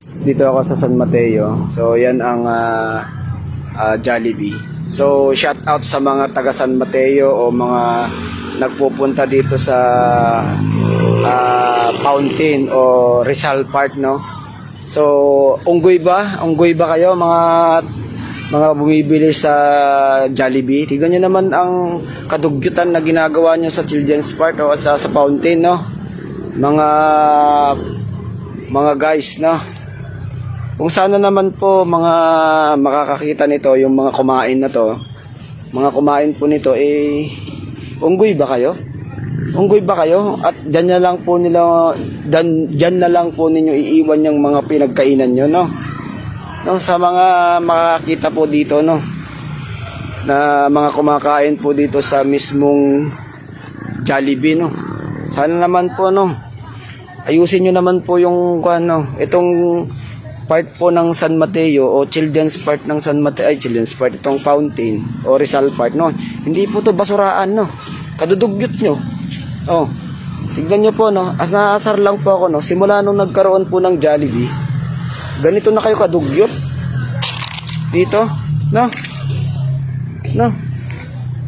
Dito ako sa San Mateo. So yan ang Jollibee. So shout out sa mga taga San Mateo o mga nagpupunta dito sa Fountain o Rizal Park, no? So unggoy ba? Unggoy ba kayo mga bumibili sa Jollibee? Tignan niyo naman ang kadugyutan na ginagawa niyo sa Children's Park o sa Fountain, no? Mga guys, no? Kung sana naman po mga makakakita nito, yung mga kumain na to, mga kumain po nito, unggoy ba kayo? Unggoy ba kayo? At dyan na lang po ninyo iiwan yung mga pinagkainan nyo, no? No, sa mga makakita po dito, no? Na mga kumakain po dito sa mismong Jollibee, no? Sana naman po, no? Ayusin nyo naman po yung, itong part po ng San Mateo o Children's Park ng San Mateo, Children's Park, itong Fountain o Rizal Park, no? Hindi po to basuraan, no? Kadudugyot nyo. Oh, tignan nyo po, no? As naasar lang po ako, no? Simula nung nagkaroon po ng Jollibee, ganito na kayo kadugyot. Dito, no? No?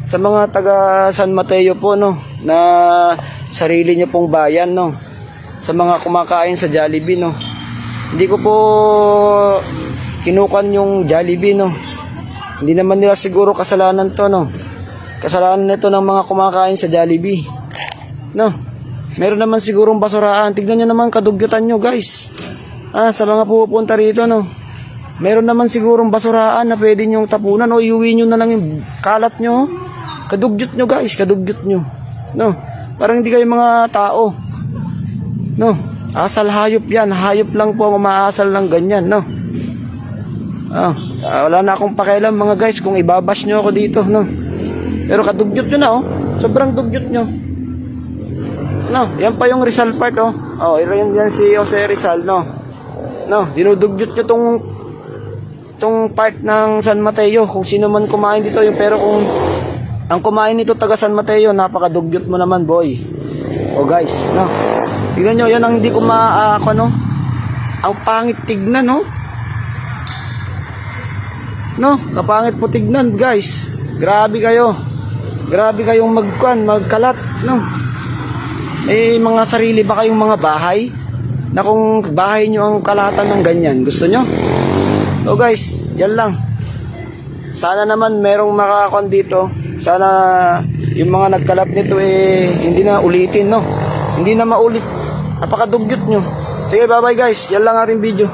Sa mga taga San Mateo po, no? Na sarili nyo pong bayan, no? Sa mga kumakain sa Jollibee, no? Hindi ko po kinukan yung Jollibee, no? Hindi naman nila siguro kasalanan to, no? Kasalanan nito ng mga kumakain sa Jollibee, no? Meron naman sigurong basuraan. Tignan nyo naman kadugyutan nyo, guys. Sa mga pupunta rito, no? Meron naman sigurong basuraan na pwede nyong tapunan o iuwi nyo na lang yung kalat nyo. Kadugyot nyo, guys. Kadugyot nyo, no? Parang hindi kayo mga tao, no? Asal hayop yan. Hayop lang po ang umaasal ng ganyan, no? Wala na akong pakialam, mga guys, kung ibabash nyo ako dito, no? Pero kadugyot nyo na, oh. Sobrang dugyot nyo, no? Yan pa yung Rizal Park, oh. Yan si Jose Rizal, no? No, dinudugyot nyo tong part ng San Mateo. Kung sino man kumain dito, pero kung ang kumain nito taga San Mateo, napakadugyot mo naman, boy. Guys, no? Tignan nyo, yan ang hindi ko no? Ang pangit tignan, no? No, kapangit po tignan, guys. Grabe kayo. Grabe kayong magkalat, no? May mga sarili ba kayong mga bahay? Na kung bahay nyo ang kalatan ng ganyan, gusto nyo? Guys, yan lang. Sana naman merong makakakon dito. Sana yung mga nagkalat nito hindi na ulitin, no? Hindi na maulit. Napakadugyot nyo. Sige, bye bye guys. Yan lang ating video.